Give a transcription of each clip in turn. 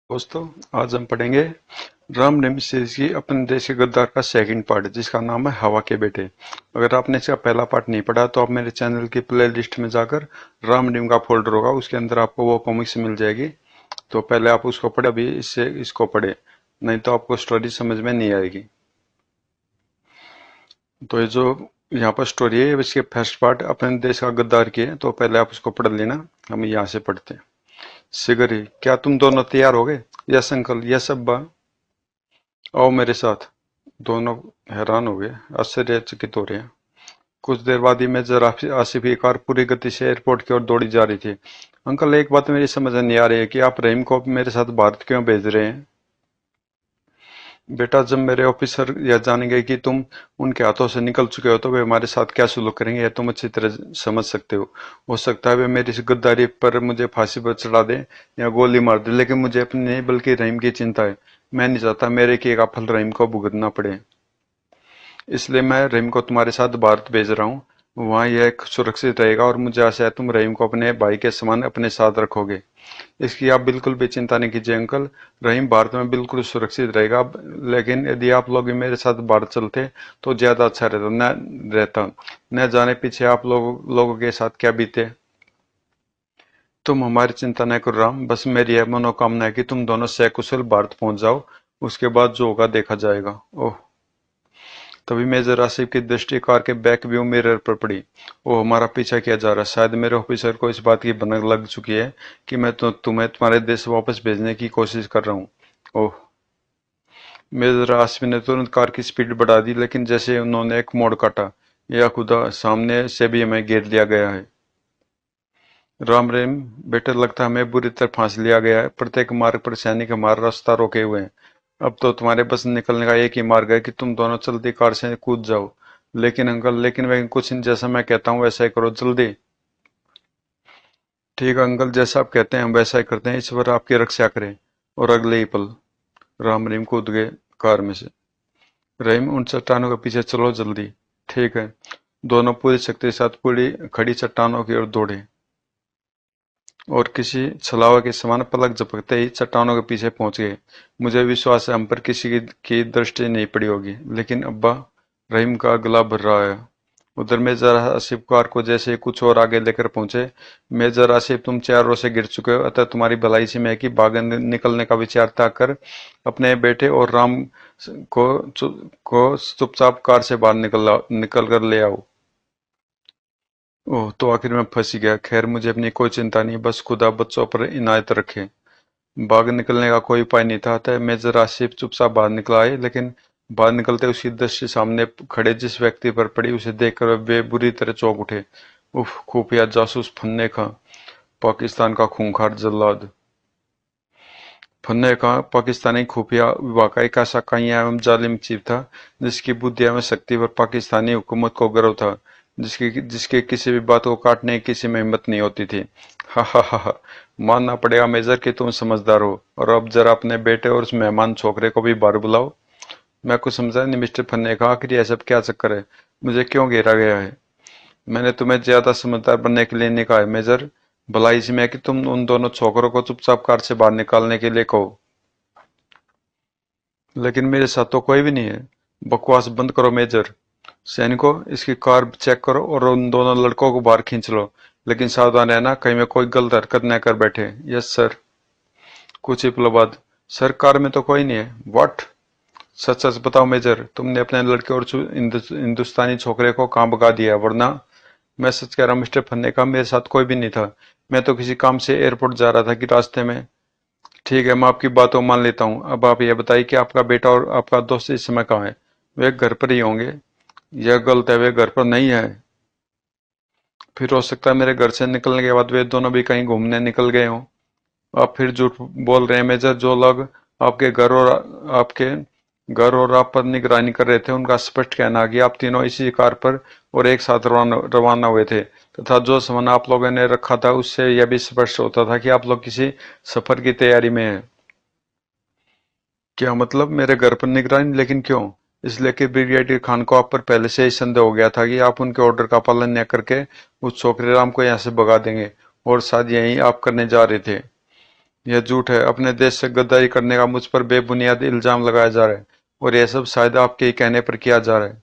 दोस्तों, आज हम पढ़ेंगे राम रहीम सीरीज की अपने देश के गद्दार का सेकंड पार्ट जिसका नाम है हवा के बेटे। अगर आपने इसका पहला पार्ट नहीं पढ़ा तो आप मेरे चैनल की प्ले लिस्ट में जाकर राम रहीम का फोल्डर होगा, उसके अंदर आपको वो कॉमिक्स मिल जाएगी। तो पहले आप उसको पढ़े, अभी इससे इसको पढ़े, नहीं तो आपको स्टोरी समझ में नहीं आएगी। तो ये जो यहाँ पर स्टोरी है इसके फर्स्ट पार्ट अपने देश का गद्दार की है, तो पहले आप उसको पढ़ लेना। हम यहाँ से पढ़ते हैं। सिगरी, क्या तुम दोनों तैयार हो गए? यस अंकल, यस अब्बा, आओ मेरे साथ। दोनों हैरान हो गए, आश्चर्यचकित हो रहे हैं। कुछ देर बाद ही मेजर आसिफ की कार पूरी गति से एयरपोर्ट की ओर दौड़ी जा रही थी। अंकल, एक बात मेरी समझ नहीं आ रही है कि आप रहीम को मेरे साथ भारत क्यों भेज रहे हैं? बेटा, जब मेरे ऑफिसर यह जानेंगे कि तुम उनके हाथों से निकल चुके हो तो वे हमारे साथ क्या सुलूक करेंगे यह तुम अच्छी तरह समझ सकते हो। हो सकता है वे मेरी इस गद्दारी पर मुझे फांसी पर चढ़ा दें या गोली मार दें, लेकिन मुझे अपनी नहीं बल्कि रहीम की चिंता है। मैं नहीं चाहता मेरे किए का फल रहीम को भुगतना पड़े। इसलिए मैं रहीम को तुम्हारे साथ भारत भेज रहा हूँ। वहाँ यह सुरक्षित रहेगा और मुझे आशा है तुम रहीम को अपने भाई के समान अपने साथ रखोगे। इसकी आप बिल्कुल भी चिंता नहीं कीजिए अंकल। रहीम भारत में बिल्कुल सुरक्षित रहेगा। लेकिन यदि आप लोग भी मेरे साथ भारत चलते तो ज्यादा अच्छा रहता। न जाने पीछे आप लोगों के साथ क्या बीते। तुम हमारी चिंता न करो राम, बस मेरी यह मनोकामना है कि तुम दोनों सकुशल भारत पहुंच जाओ। उसके बाद जो होगा देखा जाएगा। ओह, तभी मेजर आसिफ की दृष्टि कार के बैक व्यू मिरर पर पड़ी। वो हमारा पीछा किया जा रहा है। शायद मेरे ऑफिसर को इस बात की भनक लग चुकी है कि मैं तुम्हें तुम्हारे देश वापस भेजने की कोशिश कर रहा हूँ। ओह, मेजर आसिफ ने तुरंत कार की स्पीड बढ़ा दी, लेकिन जैसे उन्होंने एक मोड़ काटा, या खुदा, सामने से भी हमें घेर लिया गया है। राम रहीम बेटे, लगता है हमें बुरी तरह फांस लिया गया है। प्रत्येक मार्ग पर सैनिक हमारा रास्ता रोके हुए हैं। अब तो तुम्हारे बस निकलने का एक ही मार्ग है कि तुम दोनों चलती कार से कूद जाओ। लेकिन अंकल, लेकिन वह कुछ नहीं, जैसा मैं कहता हूँ वैसा ही करो जल्दी। ठीक है अंकल, जैसा आप कहते हैं हम वैसा ही करते हैं। ईश्वर आपकी रक्षा करें। और अगले ही पल राम रहीम कूद गए कार में से। रहीम, उन चट्टानों के पीछे चलो जल्दी। ठीक है। दोनों पूरी शक्ति के साथ पूरी खड़ी चट्टानों की ओर दौड़े और किसी छलावा के समान पलक झपकते ही चट्टानों के पीछे पहुंच गए। मुझे विश्वास है हम पर किसी की दृष्टि नहीं पड़ी होगी, लेकिन अब्बा, रहीम का गला भर रहा है। उधर मेजर आसिफ कार को जैसे ही कुछ और आगे लेकर पहुंचे। मेजर आसिफ, तुम चारों से गिर चुके हो, अतः तुम्हारी भलाई से मैं कि भाग निकलने का विचार त्याग कर अपने बेटे और राम को चुपचाप कार से बाहर निकल कर ले आओ। ओह, तो आखिर में फंस ही गया। खैर, मुझे अपनी कोई चिंता नहीं, बस खुदा बच्चों पर इनायत रखे। भाग निकलने का कोई उपाय नहीं था, अतः मेजर आसिफ चुपचाप बाहर निकल आए। लेकिन बाहर निकलते उसकी दृष्टि सामने खड़े जिस व्यक्ति पर पड़ी उसे देखकर वे बुरी तरह चौंक उठे। उफ, खुफिया जासूस फन्ने खां, पाकिस्तान का खूंखार जल्लाद। फन्ने खां पाकिस्तानी खुफिया विभाग का एक ऐसा काइया एवं जालिम चीफ था जिसकी बुद्धि एवं शक्ति पर पाकिस्तानी हुकूमत को गर्व था, जिसकी जिसके किसी भी बात को काटने की किसी में हिम्मत नहीं होती थी। हा हा हा हा, मानना पड़ेगा मेजर कि तुम समझदार हो। और अब जरा अपने बेटे और उस मेहमान छोकरे को भी बाहर बुलाओ। मैं कुछ समझा नहीं मिस्टर फन्ने का, आखिर यह सब क्या चक्कर है? मुझे क्यों घेरा गया है? मैंने तुम्हें ज्यादा समझदार बनने के लिए नहीं कहा है मेजर। भला इसमें है कि तुम उन दोनों छोकरों को चुपचाप कार से बाहर निकालने के लिए कहो। लेकिन मेरे साथ तो कोई भी नहीं है। बकवास बंद करो मेजर। सैनिकों, इसकी कार चेक करो और उन दोनों लड़कों को बाहर खींच लो। लेकिन सावधान रहना, कहीं में कोई गलत हरकत न कर बैठे। Yes sir. कुछ ही पलों बाद, सर कार में तो कोई नहीं है। व्हाट? सच सच बताओ मेजर, तुमने अपने लड़के और हिंदुस्तानी छोकरे को कहाँ भगा दिया? वरना। मैं सच कह रहा हूँ मिस्टर फन्ने का, मेरे साथ कोई भी नहीं था। मैं तो किसी काम से एयरपोर्ट जा रहा था कि रास्ते में। ठीक है, मैं आपकी बातों मान लेता हूँ। अब आप ये बताइए कि आपका बेटा और आपका दोस्त इस समय कहाँ है? वे घर पर ही होंगे। यह गलत है, वे घर पर नहीं है। फिर हो सकता है मेरे घर से निकलने के बाद वे दोनों भी कहीं घूमने निकल गए हों। आप फिर झूठ बोल रहे हैं मेजर। जो लोग आपके आपके घर और आप पर निगरानी कर रहे थे उनका स्पष्ट कहना है कि आप तीनों इसी कार पर और एक साथ रवाना हुए थे, तथा जो सामान आप लोगों ने रखा था उससे यह भी स्पष्ट होता था कि आप लोग किसी सफर की तैयारी में हैं। क्या मतलब मेरे घर पर निगरानी? लेकिन क्यों? इसलिए कि ब्रिगेडियर खान को आप पर पहले से ही संदेह हो गया था कि आप उनके ऑर्डर का पालन न करके उस छोकरे राम को यहाँ से भगा देंगे, और शायद यही आप करने जा रहे थे। यह झूठ है। अपने देश से गद्दारी करने का मुझ पर बेबुनियाद इल्जाम लगाया जा रहा है और यह सब शायद आपके ही कहने पर किया जा रहा है।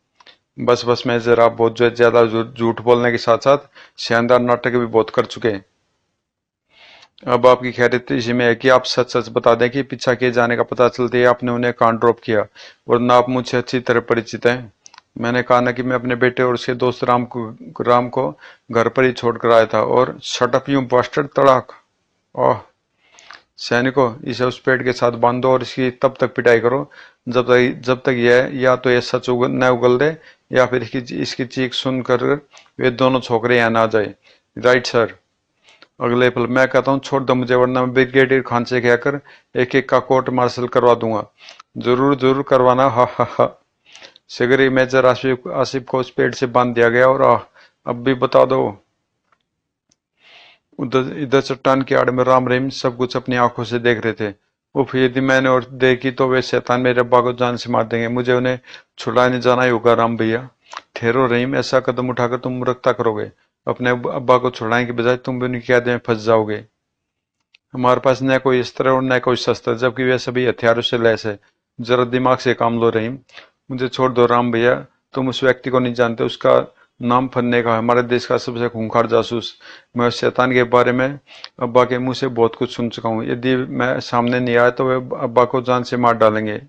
बस बस मेजर, आप बहुत ज्यादा झूठ बोलने के साथ साथ शानदार नाटक भी बहुत कर चुके हैं। अब आपकी खैरियत इसी में है कि आप सच सच बता दें कि पीछा किए जाने का पता चलते ही आपने उन्हें कहाँ ड्रॉप किया, वरना आप मुझसे अच्छी तरह परिचित हैं। मैंने कहा ना कि मैं अपने बेटे और उसके दोस्त राम को घर पर ही छोड़ कर आया था। और शट अप यू बास्टर्ड, तड़ाक। ओह सैनिकों, इसे उस पेड़ के साथ बांधो और इसकी तब तक पिटाई करो जब तक यह या तो यह सच न उगल दे या फिर इसकी चीख सुनकर वे दोनों छोकरे यहाँ ना आ जाए। Right sir. अगले पल मैं कहता हूँ छोड़ दो मुझे, वरना मैं ब्रिगेडियर खान से कहकर एक एक का कोर्ट मार्शल करवा दूंगा। जरूर जरूर करवाना, हा हा हा। सिगरी मेजर आसिफ आसिफ को उस पेड़ से बांध दिया गया और अब भी बता दो। उधर इधर चट्टान की आड़ में राम रहीम सब कुछ अपनी आंखों से देख रहे थे। उफ, यदि मैंने और देखी तो वे शैतान मेरे अब्बा को जान से मार देंगे। मुझे उन्हें छुड़ाने जाना ही होगा। राम भैया ठहरो रहीम, ऐसा कदम उठाकर तुम मूर्खता करोगे। अपने अब्बा को छुड़ाने की बजाय तुम भी उनकी कैद में फंस जाओगे। हमारे पास न कोई अस्त्र और न कोई शस्त्र, जबकि वे सभी हथियारों से लैस है। जरा दिमाग से काम लो रहीम। मुझे छोड़ दो राम भैया। तुम उस व्यक्ति को नहीं जानते, उसका नाम फन्ने का, हमारे देश का सबसे खूंखार जासूस। मैं उस शैतान के बारे में अब्बा के मुंह से बहुत कुछ सुन चुका हूँ। यदि मैं सामने नहीं आया तो वे अब्बा को जान से मार डालेंगे।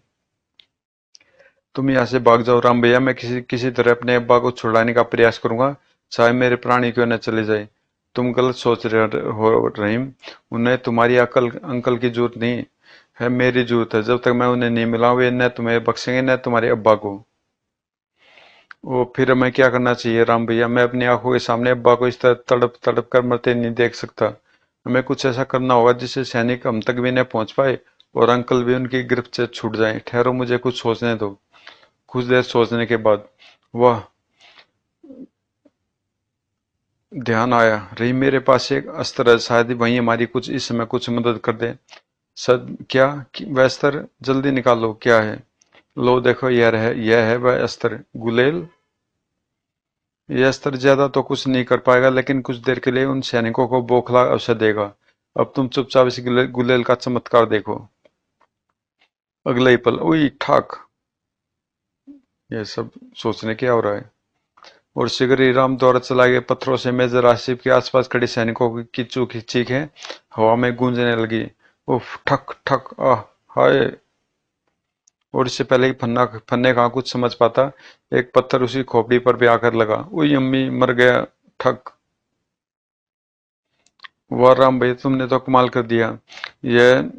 तुम यहाँ से भाग जाओ राम भैया, मैं किसी किसी तरह अपने अब्बा को छुड़ाने का प्रयास करूंगा, चाहे मेरे प्राणी क्यों न चले जाए। तुम गलत सोच रहे हो रहीम। उन्हें तुम्हारी अकल अंकल की जरूरत नहीं है, मेरी जरूरत है। जब तक मैं उन्हें नहीं मिला वे न तुम्हें बख्शेंगे न तुम्हारे अब्बा को। वो फिर हमें क्या करना चाहिए राम भैया? मैं अपनी आंखों के सामने अब्बा को इस तरह तड़प तड़प कर मरते नहीं देख सकता। हमें कुछ ऐसा करना होगा जिससे सैनिक हम तक भी न पहुंच पाए और अंकल भी उनकी गिरफ्त से छूट जाए। ठहरो, मुझे कुछ सोचने दो। कुछ देर सोचने के बाद वह ध्यान आया, रही मेरे पास एक अस्त्र है, शायद वही हमारी कुछ इस समय कुछ मदद कर दे। सद क्या वह अस्त्र? जल्दी निकालो, क्या है? लो देखो, यह है वह अस्त्र। गुलेल? यह अस्त्र ज्यादा तो कुछ नहीं कर पाएगा, लेकिन कुछ देर के लिए उन सैनिकों को बौखला अवसर देगा। अब तुम चुपचाप इस गुलेल का चमत्कार देखो। अगले ही पल उई ठाक। यह सब सोचने क्या हो रहा है? और शिगरी राम द्वारा चलाए गए पत्थरों से मेजर आसिफ के आसपास खड़े सैनिकों की चीखें हवा में गूंजने लगी। उफ, ठक ठक, आह, हाय। और इससे पहले ही फन्ने कहाँ कुछ समझ पाता, एक पत्थर उसकी खोपड़ी पर भी आकर लगा। उई अम्मी, मर गया। ठक। वाह राम भाई, तुमने तो कमाल कर दिया। यह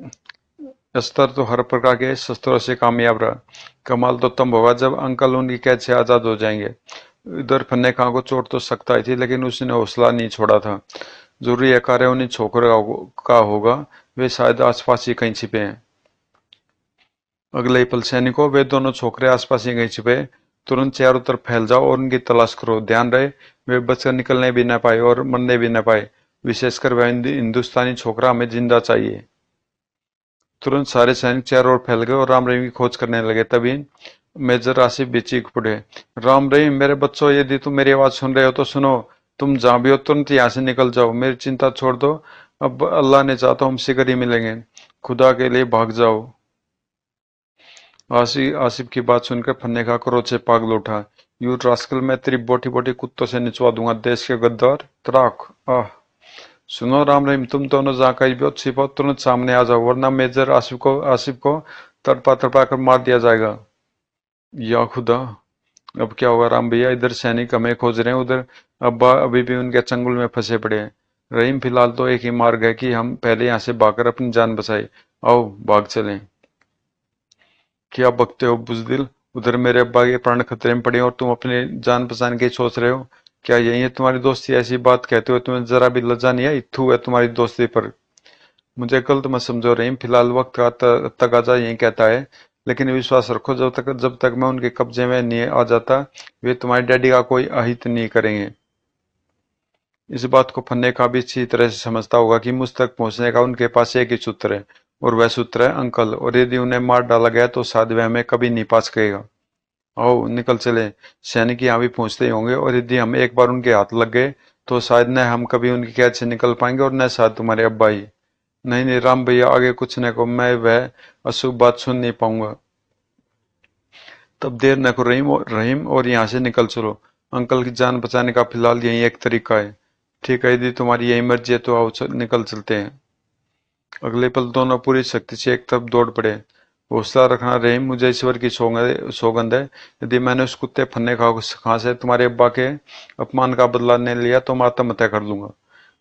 अस्त्र तो हर प्रकार के शस्त्रों से कामयाब रहा। कमाल तो तब होगा जब अंकल उनकी कैद से आजाद हो जाएंगे। इधर फन्ने खां को चोट तो सकता ही थी, लेकिन उसने हौसला नहीं छोड़ा था। जरूरी है कार्य उन्हीं छोकरों का होगा, वे शायद आसपास ही कहीं छिपे हैं। अगले ही पल सैनिकों, वे दोनों छोकरे आसपास ही कहीं छिपे। तुरंत चारों तरफ फैल जाओ और उनकी तलाश करो। ध्यान रहे वे बचकर निकलने भी न पाए और मरने भी न पाए। विशेषकर वह हिंदुस्तानी छोकरा हमें जिंदा चाहिए। तुरंत सारे सैनिक चारों ओर फैल गए और राम रहीम की खोज करने लगे। तभी मेजर आसिफ भी चीख पड़े, राम रहीम, मेरे बच्चों, यदि तुम मेरी आवाज सुन रहे हो तो सुनो। तुम जहां भी हो तुरंत यहाँ से निकल जाओ। मेरी चिंता छोड़ दो। अब अल्लाह ने चाहा तो हम शीघ्र ही मिलेंगे। खुदा के लिए भाग जाओ। आसिफ की बात सुनकर फन्ने का क्रोध से पागल उठा। यू रास्कल, मैं तेरी बोटी बोटी कुत्तों से निचवा दूंगा, देश के गद्दार। त्राक। आह। सुनो राम रहीम, तुम दोनों जहाँ कहीं भी हो छिपो, तुरंत सामने आ जाओ, वरना मेजर आसिफ को तड़पा तड़पा कर मार दिया जाएगा। या खुदा, अब क्या होगा राम भैया? इधर सैनिक हमें खोज रहे हैं, उधर अब्बा अभी भी उनके चंगुल में फंसे पड़े हैं। रहीम, फिलहाल तो एक ही मार्ग है कि हम पहले यहाँ से भागकर अपनी जान बचाए। आओ भाग चलें। क्या बकते हो बुजदिल? उधर मेरे अब्बा के प्राण खतरे में पड़े और तुम अपने जान बचाने की सोच रहे हो? क्या यही है तुम्हारी दोस्ती? ऐसी बात कहते हुए तुम्हें जरा भी लज्जा नहीं आई? थू है तुम्हारी दोस्ती पर। मुझे गलत मत समझो रहीम, फिलहाल वक्त का तगाजा यही कहता है। लेकिन विश्वास रखो, जब तक मैं उनके कब्जे में नहीं आ जाता, वे तुम्हारे डैडी का कोई अहित नहीं करेंगे। इस बात को फन्ने का भी अच्छी तरह से समझता होगा कि मुझ तक पहुंचने का उनके पास एक ही सूत्र है, और वह सूत्र है अंकल। और यदि उन्हें मार डाला गया तो शायद वह हमें कभी नहीं पा सकेगा। आओ निकल चले। सैनिक यहाँ भी पहुंचते ही होंगे, और यदि हम एक बार उनके हाथ लग गए तो शायद न हम कभी उनकी कैद से निकल पाएंगे और न शायद तुम्हारे अब्बा ही। नहीं नहीं राम भैया, आगे कुछ न को, मैं वह अशुभ बात सुन नहीं पाऊंगा। तब देर न करो रहीम, और यहाँ से निकल चलो। अंकल की जान बचाने का फिलहाल यही एक तरीका है। ठीक है, यदि तुम्हारी यही मर्जी है तो आओ, निकल चलते हैं। अगले पल दोनों पूरी शक्ति से एक तरफ दौड़ पड़े। हौसला रखना रहीम, मुझे ईश्वर की सौगंध है, यदि मैंने उस कुत्ते फन्ने खां से तुम्हारे अब्बा के अपमान का बदला नहीं लिया तो मैं आत्महत्या कर लूंगा।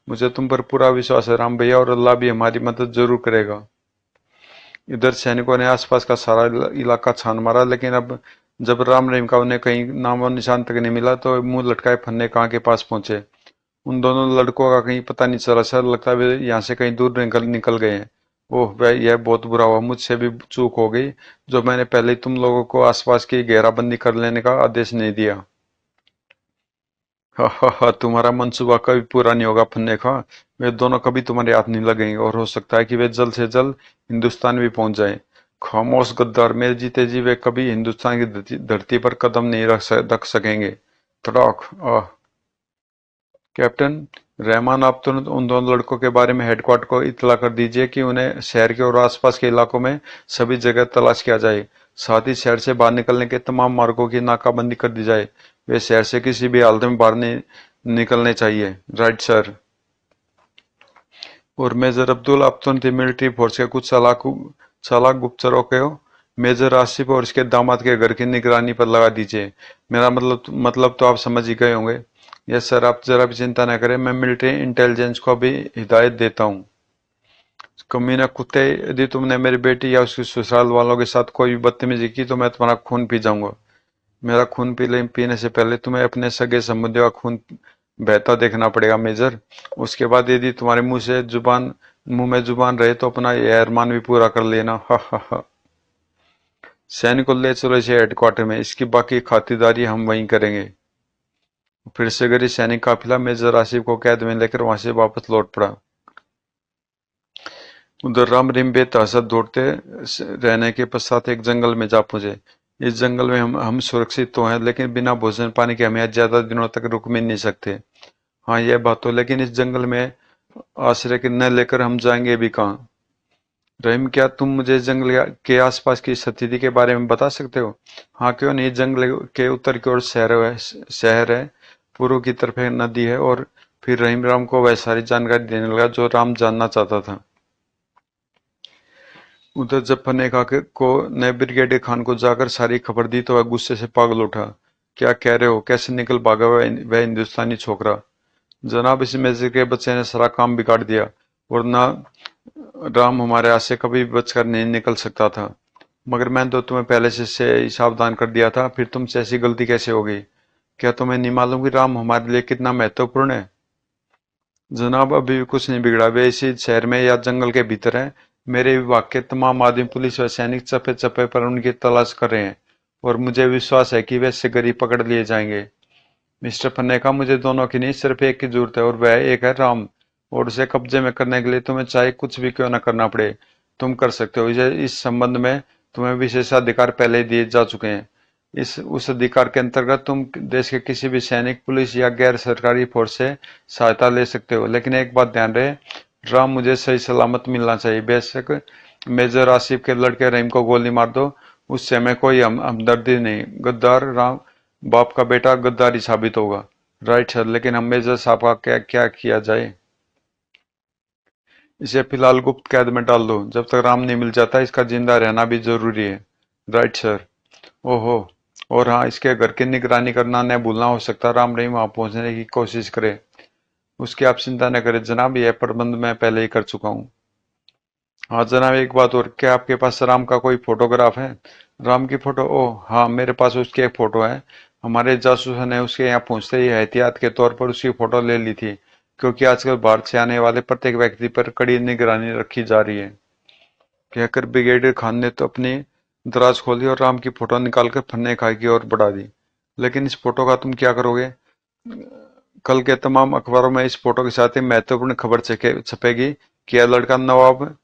मुझे तुम पर पूरा विश्वास है राम भैया, और अल्लाह भी हमारी मदद जरूर करेगा। इधर सैनिकों ने आसपास का सारा इलाका छान मारा, लेकिन अब जब राम रहीम का उन्हें कहीं नाम और निशान तक नहीं मिला तो मुंह लटकाए फन्ने कहाँ के पास पहुंचे। उन दोनों लड़कों का कहीं पता नहीं चला सर, लगता है वे यहाँ से कहीं दूर निकल निकल गए हैं। ओह वह, यह बहुत बुरा हुआ, मुझसे भी चूक हो गई, जो मैंने पहले ही तुम लोगों को आसपास की घेराबंदी कर लेने का आदेश नहीं दिया। हा, तुम्हारा मंसूबा कभी पूरा नहीं होगा फन्ने का। वे दोनों कभी तुम्हारे हाथ नहीं लगेंगे, और हो सकता है कि वे जल्द से जल्द हिंदुस्तान भी पहुंच जाएं। खामोश गद्दार, मेरे जीते जी वे कभी हिंदुस्तान की धरती पर कदम नहीं रख सकेंगे। तड़ाक आह। कैप्टन रहमान, आप तुरंत उन दोनों लड़कों के बारे में हेडक्वार्टर को इत्तला कर दीजिए कि उन्हें शहर के और आसपास के इलाकों में सभी जगह तलाश किया जाए। साथ ही शहर से बाहर निकलने के तमाम मार्गों की नाकाबंदी कर दी जाए। वे शहर से किसी भी हालत में बाहर नहीं निकलने चाहिए। Right sir. और मेजर अब्दुल, आप तुरंत ही मिलिट्री फोर्स के कुछ चालाक गुप्तचरों को मेजर आसिफ और इसके दामाद के घर की निगरानी पर लगा दीजिए। मेरा मतलब तो आप समझ ही गए होंगे। यस सर, आप जरा भी चिंता न करें, मैं मिलिट्री इंटेलिजेंस को भी हिदायत देता हूँ। कमीना कुत्ते, यदि तुमने मेरी बेटी या उसके ससुराल वालों के साथ कोई भी बदतमीजी की तो मैं तुम्हारा खून पी जाऊंगा। मेरा खून पीने से पहले तुम्हें अपने सगे संबंधियों का खून बहता देखना पड़ेगा मेजर। उसके बाद यदि तुम्हारे मुंह में जुबान रहे तो अपना यह अरमान भी पूरा कर लेना। हा हा हा। सैनिक को ले चलो इसे हेडक्वार्टर में, इसकी बाकी खातिरदारी हम वहीं करेंगे। फिर से गरी सैनिक काफिला मेजर आसिफ को कैद में लेकर वहां से वापस लौट पड़ा। उधर राम रिम बेतहाशा दौड़ते रहने के पश्चात एक जंगल में जा पहुंचे। इस जंगल में हम सुरक्षित तो हैं, लेकिन बिना भोजन पानी के हमें ज्यादा दिनों तक रुक भी नहीं सकते। हाँ यह बात तो, लेकिन इस जंगल में आश्रय के न लेकर हम जाएंगे भी कहाँ। रहीम, क्या तुम मुझे इस जंगल के आसपास की स्थिति के बारे में बता सकते हो? हाँ क्यों नहीं, जंगल के उत्तर की ओर शहर है, पूर्व की तरफ एक नदी है। और फिर रहीम राम को वह सारी जानकारी देने लगा जो राम जानना चाहता था। उधर जब फन्ने को ने ब्रिगेडियर खान को जाकर सारी खबर दी तो वह गुस्से से पागल उठा। क्या कह रहे हो, कैसे निकल भागा वह हिंदुस्तानी छोकरा? जनाब, इस मेजर के बच्चे ने सारा काम बिगाड़ दिया, और ना राम हमारे हाथ से कभी बचकर नहीं निकल सकता था। मगर मैंने तो तुम्हें पहले से ही सावधान कर दिया था, फिर तुमसे ऐसी गलती कैसे हो गई? क्या तुम्हें नहीं मालूम कि राम हमारे लिए कितना महत्वपूर्ण है? जनाब, अभी भी कुछ नहीं बिगड़ा, वे इसी शहर में या जंगल के भीतर हैं। मेरे विभाग के तमाम आदमी, पुलिस व सैनिक चप्पे चप्पे पर उनकी तलाश कर रहे हैं, और मुझे विश्वास है कि वे शीघ्र ही पकड़ लिए जाएंगे। मिस्टर फन्नेका, मुझे दोनों की नहीं, सिर्फ एक की जरूरत है, और वह एक है राम। और उसे कब्जे में करने के लिए तुम्हें चाहे कुछ भी क्यों न करना पड़े, तुम कर सकते हो। इस संबंध में तुम्हें विशेषाधिकार पहले ही दिए जा चुके हैं। इस उस अधिकार के अंतर्गत तुम देश के किसी भी सैनिक, पुलिस या गैर सरकारी फोर्स से सहायता ले सकते हो, लेकिन एक बात ध्यान रहे, राम मुझे सही सलामत मिलना चाहिए। बेशक मेजर आसिफ के लड़के रहीम को गोली मार दो, उससे हमें कोई हमदर्दी नहीं। गद्दार राम, बाप का बेटा गद्दारी साबित होगा। राइट सर, लेकिन हम मेजर साहब का क्या क्या किया जाए? इसे फिलहाल गुप्त कैद में डाल दो, जब तक राम नहीं मिल जाता। इसका जिंदा रहना भी जरूरी है। Right sir. ओहो, और हाँ, इसके घर की निगरानी करना न भूलना, हो सकता राम रहीम वहां पहुंचने की कोशिश करे। उसकी आप चिंता न करें जनाब, यह प्रबंध मैं पहले ही कर चुका हूँ। हाँ जनाब, एक बात और, क्या आपके पास राम का कोई फोटोग्राफ है? राम की फोटो? ओह हाँ, मेरे पास उसकी एक फोटो है। हमारे जासूस ने उसके यहाँ पहुंचते ही एहतियात के तौर पर उसकी फोटो ले ली थी, क्योंकि आजकल भारत से आने वाले प्रत्येक व्यक्ति पर कड़ी निगरानी रखी जा रही है। कहकर ब्रिगेडियर खान ने तो अपनी दराज खोली और राम की फोटो निकालकर फन्ने खाई की ओर बढ़ा दी। लेकिन इस फोटो का तुम क्या करोगे? कल के तमाम अखबारों में इस फोटो के साथ ही महत्वपूर्ण खबर छपेगी कि यह लड़का नवाब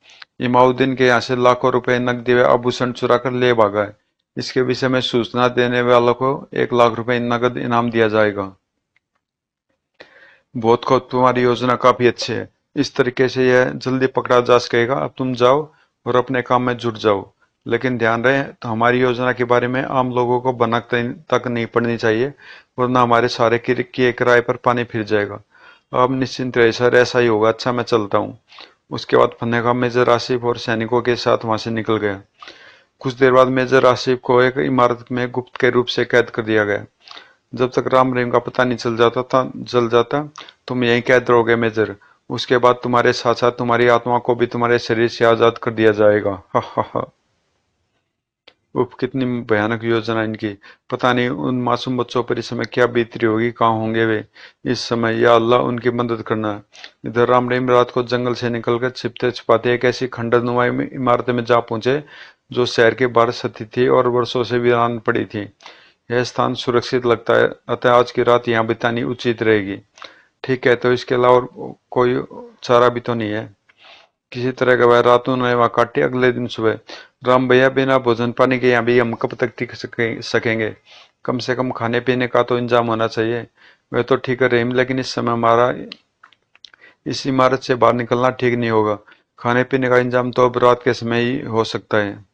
इमाउद्दीन के यहाँ से लाखों रुपए नकदी व आभूषण चुरा कर ले भागा है। इसके विषय में सूचना देने वालों को 1 लाख रुपए नगद इनाम दिया जाएगा। बहुत खूब, तुम्हारी योजना काफी अच्छी है। इस तरीके से यह जल्दी पकड़ा जा सकेगा। अब तुम जाओ और अपने काम में जुट जाओ। लेकिन ध्यान रहे तो हमारी योजना के बारे में आम लोगों को भनक तक नहीं पड़नी चाहिए, वरना हमारे सारे किए किराए पर पानी फिर जाएगा। अब निश्चिंत रहे सर, ऐसा ही होगा। अच्छा, मैं चलता हूँ। उसके बाद फन्ने का मेजर आसिफ और सैनिकों के साथ वहां से निकल गया। कुछ देर बाद मेजर आसिफ को एक इमारत में गुप्त के रूप से कैद कर दिया गया। जब तक राम रहीम का पता नहीं चल जाता, तुम यहीं कैद रहोगे मेजर। उसके बाद तुम्हारे साथ साथ तुम्हारी आत्मा को भी तुम्हारे शरीर से आजाद कर दिया जाएगा। हा हा हा। उफ, कितनी भयानक योजना इनकी। पता नहीं उन मासूम बच्चों पर इस समय क्या बीत रही होगी, कहाँ होंगे वे इस समय। या अल्लाह उनकी मदद करना। इधर राम रहीम रात को जंगल से निकलकर छिपते छिपाते एक ऐसी खंडरनुमा इमारत में जा पहुंचे जो शहर के बाहर स्थित थी और वर्षों से वीरान पड़ी थी। यह स्थान सुरक्षित लगता है, अतः आज की रात यहाँ बितानी उचित रहेगी। ठीक है, तो इसके अलावा और कोई चारा भी तो नहीं है। किसी तरह का वह रात उन्होंने वहां काटी। अगले दिन सुबह, राम भैया बिना भोजन पानी के यहाँ भी हम कब तक टिक सकेंगे? कम से कम खाने पीने का तो इंतजाम होना चाहिए। वह तो ठीक है रहीम, लेकिन इस समय हमारा इस इमारत से बाहर निकलना ठीक नहीं होगा। खाने पीने का इंतजाम तो अब रात के समय ही हो सकता है।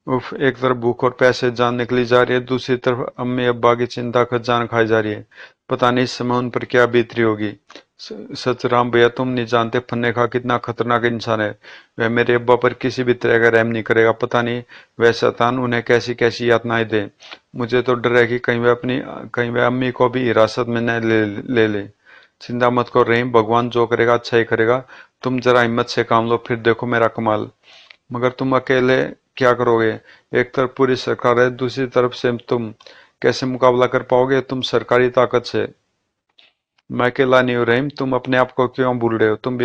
उफ, एक तरफ भूख और पैसे जान निकली जा रही है, दूसरी तरफ अम्मी अब्बा की चिंता कर जान खाई जा रही है। पता नहीं इस समय उन पर क्या बीत रही होगी। सच राम भैया, तुम नहीं जानते फन्ने खा कितना खतरनाक इंसान है। वह मेरे अब्बा पर किसी भी तरह का रहम नहीं करेगा। पता नहीं वह शैतान उन्हें कैसी कैसी यातनाएं दे। मुझे तो डर है कि कहीं वह अम्मी को भी हिरासत में न ले। चिंता मत करो रहीम, भगवान जो करेगा अच्छा ही करेगा। तुम जरा हिम्मत से काम लो, फिर देखो मेरा कमाल। मगर तुम अकेले क्या करोगे? एक तरफ पूरी सरकार है, दूसरी तरफ से तुम। कैसे मुकाबला कर पाओगे तुम सरकारी ताकत से? मैं अकेला नहीं हूँ रहीम, तुम अपने आप को क्यों भूल रहे हो? तुम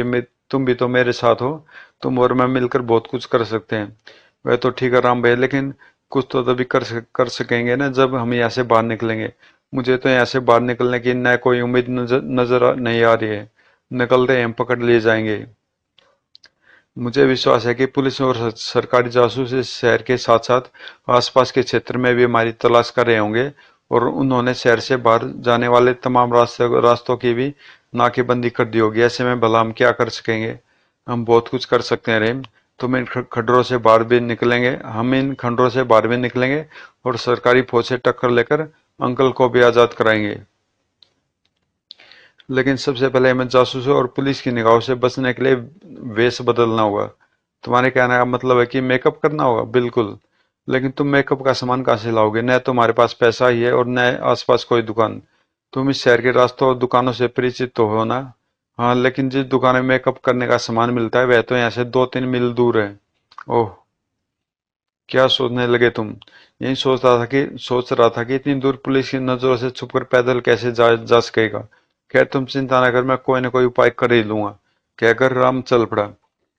भी तो मेरे साथ हो। तुम और मैं मिलकर बहुत कुछ कर सकते हैं। वह तो ठीक है राम भाई, लेकिन कुछ तो तभी कर सकेंगे ना जब हम यहाँ से बाहर निकलेंगे। मुझे तो यहाँ से बाहर निकलने की न कोई उम्मीद नजर नहीं आ रही है। निकल रहे हम पकड़ लिए जाएंगे। मुझे विश्वास है कि पुलिस और सरकारी जासूस इस शहर के साथ साथ आसपास के क्षेत्र में भी हमारी तलाश कर रहे होंगे, और उन्होंने शहर से बाहर जाने वाले तमाम रास्तों की भी नाकेबंदी कर दी होगी। ऐसे में भला हम क्या कर सकेंगे? हम बहुत कुछ कर सकते हैं रेम। हम इन खंडरों से बाहर भी निकलेंगे और सरकारी फौज से टक्कर लेकर अंकल को भी आजाद कराएंगे। लेकिन सबसे पहले हमें जासूसों और पुलिस की निगाहों से बचने के लिए वेश बदलना होगा। तुम्हारे कहने का मतलब है कि मेकअप करना होगा? बिल्कुल। लेकिन तुम मेकअप का सामान कहाँ से लाओगे? न तुम्हारे पास पैसा ही है और न आसपास कोई दुकान। तुम इस शहर के रास्तों और दुकानों से परिचित तो हो ना? हाँ, लेकिन जिस दुकान में मेकअप करने का सामान मिलता है वह तो यहाँ से 2-3 मील दूर है। ओह, क्या सोचने लगे तुम? यही सोच रहा था कि इतनी दूर पुलिस की नजरों से छुपकर पैदल कैसे जा सकेगा। खैर तुम चिंता न कर, मैं कोई न कोई उपाय कर ही लूंगा। कहकर राम चल पड़ा।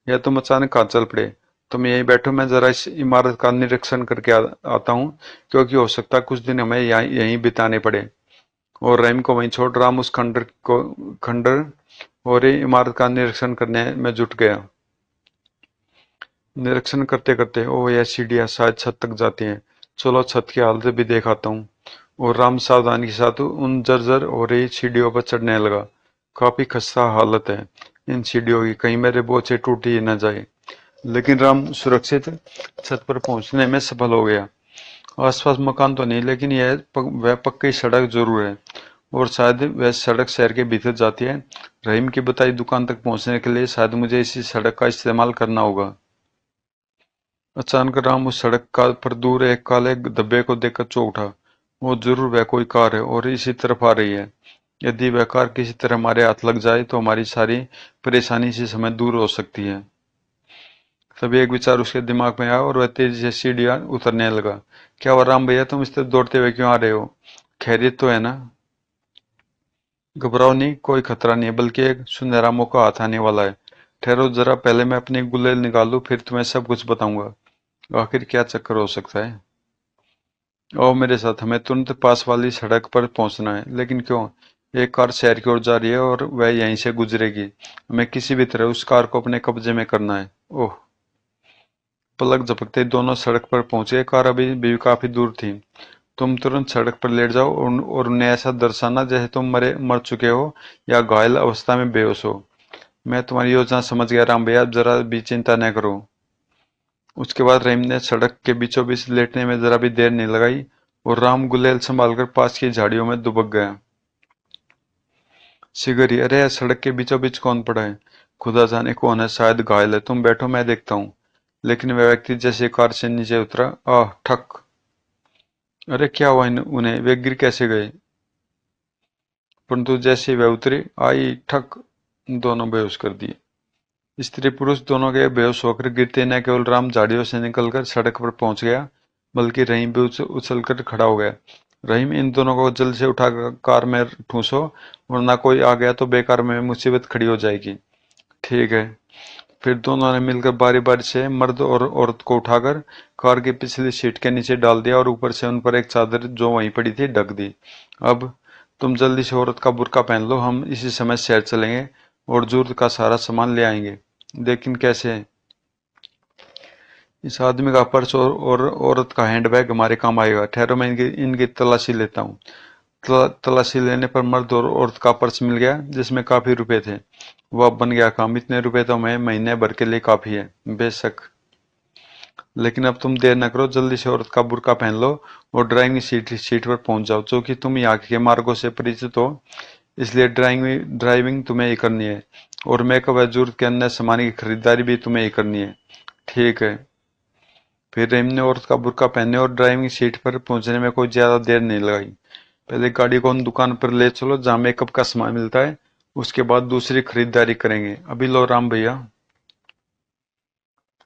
यह तुम अचानक कहाँ चल पड़े? तुम यहीं बैठो, मैं जरा इस इमारत का निरीक्षण करके आता हूँ, क्योंकि हो सकता है कुछ दिन हमें यहीं बिताने पड़े। और रहीम को वहीं छोड़ राम उस खंडर और ये इमारत का निरीक्षण करने में जुट गया। निरीक्षण करते करते, ओह यह सीढ़ियां शायद छत तक जाती हैं। चलो छत की हालत भी देख आता हूँ। और राम सावधानी के साथ उन जर्जर हो रही सीढ़ियों पर चढ़ने लगा। काफी खस्ता हालत है इन सीढ़ियों की, कहीं मेरे बोझ से टूट ही न जाए। लेकिन राम सुरक्षित छत पर पहुंचने में सफल हो गया। आसपास मकान तो नहीं, लेकिन वह पक्की सड़क जरूर है, और शायद वह सड़क शहर के भीतर जाती है। रहीम की बताई दुकान तक पहुंचने के लिए शायद मुझे इसी सड़क का इस्तेमाल करना होगा। अचानक राम उस सड़क का पर दूर एक काले धब्बे को देखकर चौंक उठा। वो जरूर वह कोई कार है और इसी तरफ आ रही है। यदि वह कार किसी तरह हमारे हाथ लग जाए तो हमारी सारी परेशानी इसी समय दूर हो सकती है। तभी एक विचार उसके दिमाग में आया और वह तेजी से सीढ़ियां उतरने लगा। क्या हुआ राम भैया, तुम इस तरह दौड़ते हुए क्यों आ रहे हो? खैरियत तो है ना? घबराओ नहीं, कोई खतरा नहीं है, बल्कि एक सुनहरा मौका हाथ आने वाला है। ठहरो जरा, पहले मैं अपनी गुलेल निकालूं, फिर तुम्हें सब कुछ बताऊंगा। आखिर क्या चक्कर हो सकता है? आओ मेरे साथ, हमें तुरंत पास वाली सड़क पर पहुंचना है। लेकिन क्यों? एक कार शहर की ओर जा रही है और वह यहीं से गुजरेगी। हमें किसी भी तरह उस कार को अपने कब्जे में करना है। ओह, पलक झपकते दोनों सड़क पर पहुंचे। कार अभी भी काफी दूर थी। तुम तुरंत सड़क पर लेट जाओ और उन्हें ऐसा दर्शाना जैसे तुम मर चुके हो या घायल अवस्था में बेहोश हो। मैं तुम्हारी योजना समझ गया राम भैया, जरा भी चिंता न करो। उसके बाद रहीम ने सड़क के बीचों बीच लेटने में जरा भी देर नहीं लगाई और राम गुलेल संभालकर पास की झाड़ियों में दुबक गया। शिगरी, अरे यार, सड़क के बीचों बीच कौन पड़ा है? खुदा जाने कौन है, शायद घायल है, तुम बैठो मैं देखता हूँ। लेकिन वह व्यक्ति जैसे कार से नीचे उतरा, आह ठक। अरे क्या हुआ उन्हें, वे गिर कैसे गए? परंतु जैसे वह उतरे, आई ठक, दोनों बेहोश कर दिए। स्त्री पुरुष दोनों के बेहोश होकर गिरते न केवल राम झाड़ियों से निकलकर सड़क पर पहुंच गया, बल्कि रहीम भी उछलकर खड़ा हो गया। रहीम, इन दोनों को जल्द से उठा कार में ठूंसो, वरना कोई आ गया तो बेकार में मुसीबत खड़ी हो जाएगी। ठीक है। फिर दोनों ने मिलकर बारी बारी से मर्द और औरत को उठाकर कार की पिछली सीट के नीचे डाल दिया और ऊपर से उन पर एक चादर जो वहीं पड़ी थी ढक दी। अब तुम जल्दी से औरत का बुर्का पहन लो, हम इसी समय शहर चलेंगे और जरूरत का सारा सामान ले आएंगे। लेकिन कैसे? इस आदमी का पर्स और औरत का हैंडबैग हमारे काम आएगा। ठहरो, मैं इनकी इनकी तलाशी लेता हूँ। तलाशी लेने पर मर्द और औरत का पर्स मिल गया, जिसमें काफी रुपए थे। वह बन गया काम। इतने रुपए तो हमें महीने भर के लिए काफी है। बेशक। लेकिन अब तुम देर न करो, जल्दी से औरत का बुर्का पहन लो और ड्राइविंग सीट पर पहुंच जाओ। क्योंकि तुम यहाँ के मार्गों से परिचित हो, इसलिए ड्राइविंग ड्राइविंग तुम्हें ही करनी है और मेकअप व जरूरत के अन्य सामान की खरीदारी भी तुम्हें ही करनी है। ठीक है। फिर रेम ने औरत का बुर्का पहनने और ड्राइविंग सीट पर पहुंचने में कोई ज्यादा देर नहीं लगाई। पहले गाड़ी को उन दुकान पर ले चलो जहां मेकअप का सामान मिलता है, उसके बाद दूसरी खरीदारी करेंगे। अभी लो राम भैया।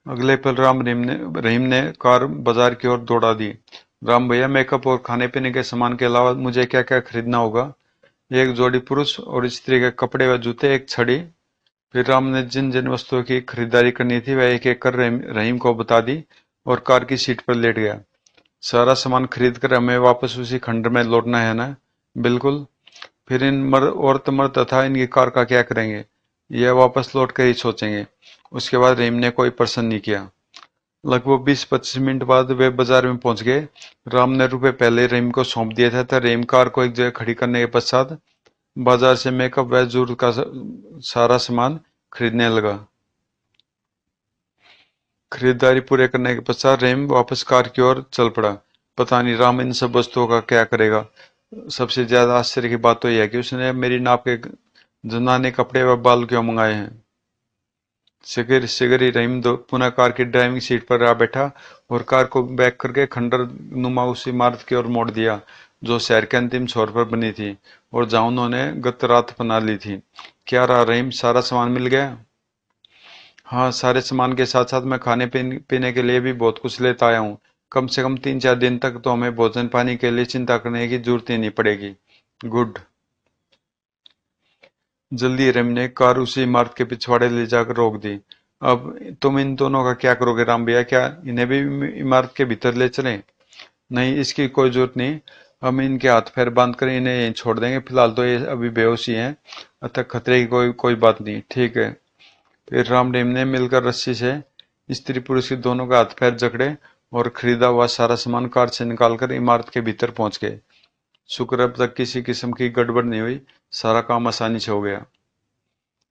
अगले पल रहीम ने कार बाजार की ओर दौड़ा दी। राम भैया, मेकअप और खाने पीने के सामान के अलावा मुझे क्या क्या खरीदना होगा? एक जोड़ी पुरुष और स्त्री के कपड़े व जूते, एक छड़ी। फिर राम ने जिन जिन वस्तुओं की खरीदारी करनी थी वह एक एक कर रहीम को बता दी और कार की सीट पर लेट गया। सारा सामान खरीद कर हमें वापस उसी खंड में लौटना है ना? बिल्कुल। फिर इन औरत मर्द तथा इनकी कार का क्या करेंगे? यह वापस लौट कर ही सोचेंगे। उसके बाद रहीम ने कोई प्रश्न नहीं किया। लगभग 20-25 मिनट बाद वे बाजार में पहुंच गए। राम ने रुपए पहले रहीम को सौंप दिए थे तथा रहीम कार को एक जगह खड़ी करने के पश्चात बाजार से मेकअप व जरूरत का सारा सामान खरीदने लगा। खरीदारी पूरे करने के पश्चात रहीम वापस कार की ओर चल पड़ा। पता नहीं राम इन सब वस्तुओं का क्या करेगा। सबसे ज्यादा आश्चर्य की बात तो यह है कि उसने मेरी नाप के जनाने कपड़े व बाल क्यों मंगाए हैं। शिगर शिगर ही रहीम पुनः कार की ड्राइविंग सीट पर आ बैठा और कार को बैक करके खंडर नुमा उस इमारत की ओर मोड़ दिया जो शहर के अंतिम छोर पर बनी थी और जहां उन्होंने गत रात बना ली थी। क्या रहा रहीम, सारा सामान मिल गया? हाँ, सारे सामान के साथ साथ मैं खाने पीने के लिए भी बहुत कुछ लेता आया हूँ। कम से कम 3-4 दिन तक तो हमें भोजन पानी के लिए चिंता करने की जरूरत ही नहीं पड़ेगी। गुड। जल्दी रहीम ने कार उसी इमारत के पिछवाड़े ले जाकर रोक दी। अब तुम इन दोनों का क्या करोगे राम भैया? क्या इन्हें भी इमारत के भीतर ले चलें? नहीं, इसकी कोई जरूरत नहीं। हम इनके हाथ पैर बांध कर इन्हें यहीं छोड़ देंगे। फिलहाल तो ये अभी बेहोश ही हैं, अतः खतरे की कोई कोई बात नहीं। ठीक है। फिर राम रहीम ने मिलकर रस्सी से स्त्री पुरुष के दोनों का हाथ पैर जकड़े और खरीदा हुआ सारा सामान कार से निकालकर इमारत के भीतर पहुंच गए। शुक्र अब तक किसी किस्म की गड़बड़ नहीं हुई, सारा काम आसानी से हो गया।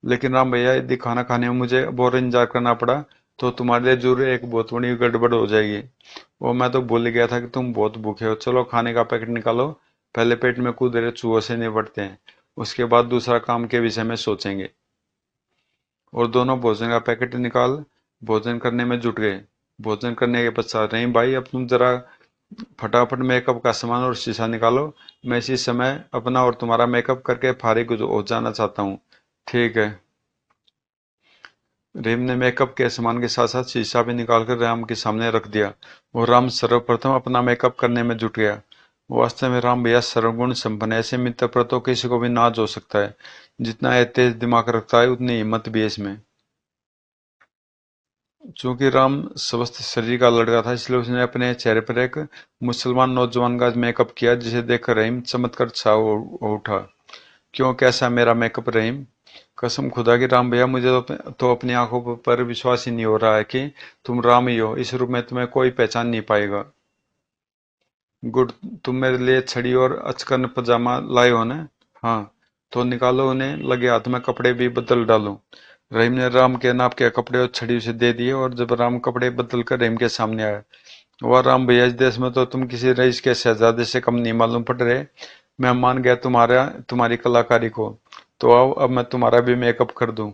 लेकिन राम भैया, यदि खाना खाने में मुझे बहुत इंतजार करना पड़ा तो तुम्हारे लिए जरूर एक बहुत बड़ी गड़बड़ हो जाएगी। वो मैं तो भूल गया था कि तुम बहुत भूखे हो। चलो खाने का पैकेट निकालो, पहले पेट में कूद रहे चूहों से निपटते हैं, उसके बाद दूसरा काम के विषय में सोचेंगे। और दोनों भोजन का पैकेट निकाल भोजन करने में जुट गए। भोजन करने के पश्चात, नहीं भाई, अब तुम जरा फटाफट मेकअप का सामान और शीशा निकालो। मैं इसी समय अपना और तुम्हारा मेकअप करके फारिग हो जाना चाहता हूँ। ठीक है। रेम ने मेकअप के सामान के साथ साथ शीशा भी निकालकर राम के सामने रख दिया और राम सर्वप्रथम अपना मेकअप करने में जुट गया। वास्तव में राम भैया सर्वगुण संपन्न है। ऐसे मित्र पर तो किसी को भी नाज हो सकता है। जितना यह तेज दिमाग रखता है उतनी हिम्मत भी है इसमें। चूंकि राम स्वस्थ शरीर का लड़का था, इसलिए उसने अपने चेहरे पर एक मुसलमान नौजवान का मेकअप किया, जिसे देखकर रहीम चमत्कार छा हो उठा। क्यों, कैसा मेरा मेकअप रहीम? कसम खुदा की राम भैया, मुझे तो अपनी आंखों पर विश्वास ही नहीं हो रहा है कि तुम राम ही हो। इस रूप में तुम्हें कोई पहचान नहीं पाएगा। गुड। तुम मेरे लिए छड़ी और अचकन पजामा लाए हो ना? हाँ। तो निकालो उन्हें, लगे हाथ में कपड़े भी बदल डालो। रहीम ने राम के नाप के कपड़े और छड़ी उसे दे दिए, और जब राम कपड़े बदल कर रहीम के सामने आया, वाह राम भैया, इस देश में तो तुम किसी रईस के शहजादे से कम नहीं मालूम पड़ रहे। मैं मान गया तुम्हारी कलाकारी को। तो आओ, अब मैं तुम्हारा भी मेकअप कर दूं।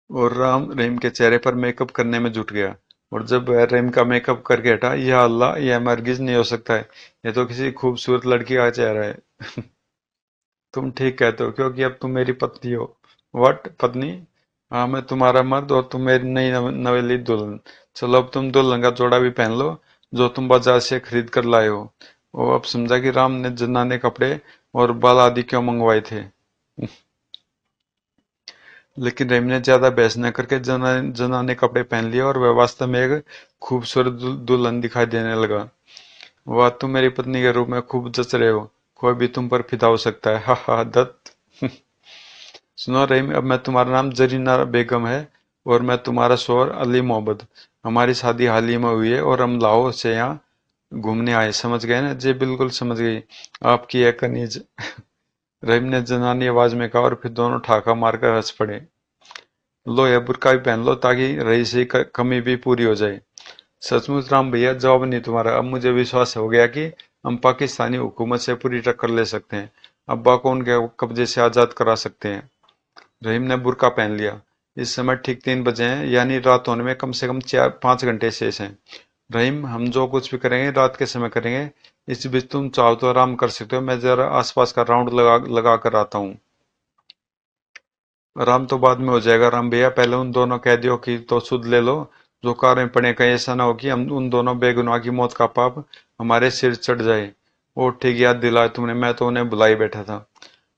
और राम रहीम के चेहरे पर मेकअप करने में जुट गया। और जब वह रहीम का मेकअप करके हटा, या अल्लाह, यह हरगिज नहीं हो सकता है। यह तो किसी खूबसूरत लड़की का चेहरा है। तुम ठीक कहते हो, क्योंकि अब तुम मेरी पत्नी हो। वट पत्नी? हाँ, मैं तुम्हारा मर्द और तुम मेरी नई नवेली दुल्हन। चलो, अब तुम दुल्हन का जोड़ा भी पहन लो, जो तुम बाजार से खरीद कर लाए हो। वो अब समझा कि राम ने जनाने कपड़े और बाल आदि क्यों मंगवाए थे। लेकिन रहीम ने ज्यादा बहस न करके जनाने कपड़े पहन लिए, और वह वास्तव में एक खूबसूरत दुल्हन दिखाई देने लगा। वह तुम मेरी पत्नी के रूप में खूब जच रहे हो। कोई भी तुम पर फिदा हो सकता है। हा हा, दत्त। सुनो रहीम, अब मैं तुम्हारा नाम जरीना बेगम है, और मैं तुम्हारा शौहर अली मोहम्मद। हमारी शादी हाल ही में हुई है, और हम लाहौर से यहाँ घूमने आए। समझ गए ना? जी बिल्कुल समझ गई। आपकी एक कनीज। रहीम ने जनानी आवाज में कहा, और फिर दोनों ठाका मारकर हंस पड़े। लो, यह बुर्का भी पहन लो, ताकि रही से कमी भी पूरी हो जाए। सचमुच राम भैया, जवाब नहीं तुम्हारा। अब मुझे विश्वास हो गया कि हम पाकिस्तानी हुकूमत से पूरी टक्कर ले सकते हैं। अब्बा को उनके कब्जे से आजाद करा सकते हैं। रहीम ने बुर्का पहन लिया। इस समय ठीक 3 बजे हैं, यानी रात होने में कम से कम 4-5 घंटे शेष हैं। रहीम, हम जो कुछ भी करेंगे रात के समय करेंगे। इस बीच तुम चाहो तो आराम कर सकते हो, मैं जरा आसपास का राउंड लगा कर आता हूँ। आराम तो बाद में हो जाएगा राम भैया, पहले उन दोनों कैदियों की तो सुध ले लो, जो कार में पड़े। कहीं ऐसा ना हो कि हम उन दोनों बेगुनाह की मौत का पाप हमारे सिर चढ़ जाए। ओ ठीक, याद दिलाया तुमने, मैं तो उन्हें बुला ही बैठा था।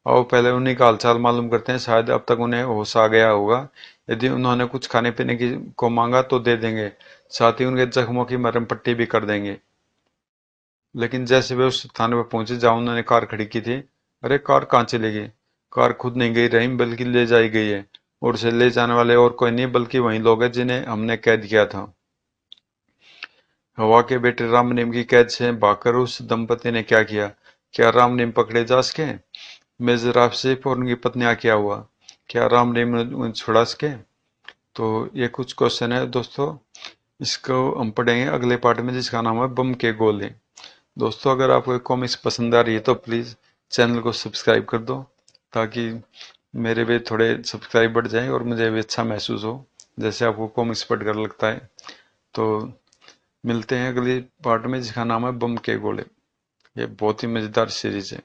आओ, पहले उन्हीं का हालचाल मालूम करते हैं, शायद अब तक उन्हें होश आ गया होगा। यदि उन्होंने कुछ खाने पीने की को मांगा तो दे देंगे, साथ ही उनके जख्मों की मरहम पट्टी भी कर देंगे। लेकिन जैसे वे उस स्थान पर पहुंचे जहां उन्होंने कार खड़ी की थी, अरे कार कहाँ चली गई? कार खुद नहीं गई रहीम, बल्कि ले जाई गई है। और उसे ले जाने वाले और कोई नहीं, बल्कि वही लोग हैं जिन्हें हमने कैद किया था। हवा के बेटे रामनीम की कैद से भागकर उस दंपति ने क्या किया? क्या रामनीम पकड़े जा सके? मेजर आसिफ और उनकी पत्नी क्या हुआ? क्या रामनीम उन्हें छुड़ा सके? तो ये कुछ क्वेश्चन है दोस्तों। इसको हम पढ़ेंगे अगले पार्ट में, जिसका नाम है बम के गोले। दोस्तों, अगर आपको कॉमिक्स पसंद आ रही है तो प्लीज़ चैनल को सब्सक्राइब कर दो, ताकि मेरे भी थोड़े सब्सक्राइब बढ़ जाएं और मुझे भी अच्छा महसूस हो, जैसे आपको कॉमिक्स पढ़कर लगता है। तो मिलते हैं अगली पार्ट में, जिसका नाम है बम के गोले। ये बहुत ही मज़ेदार सीरीज है।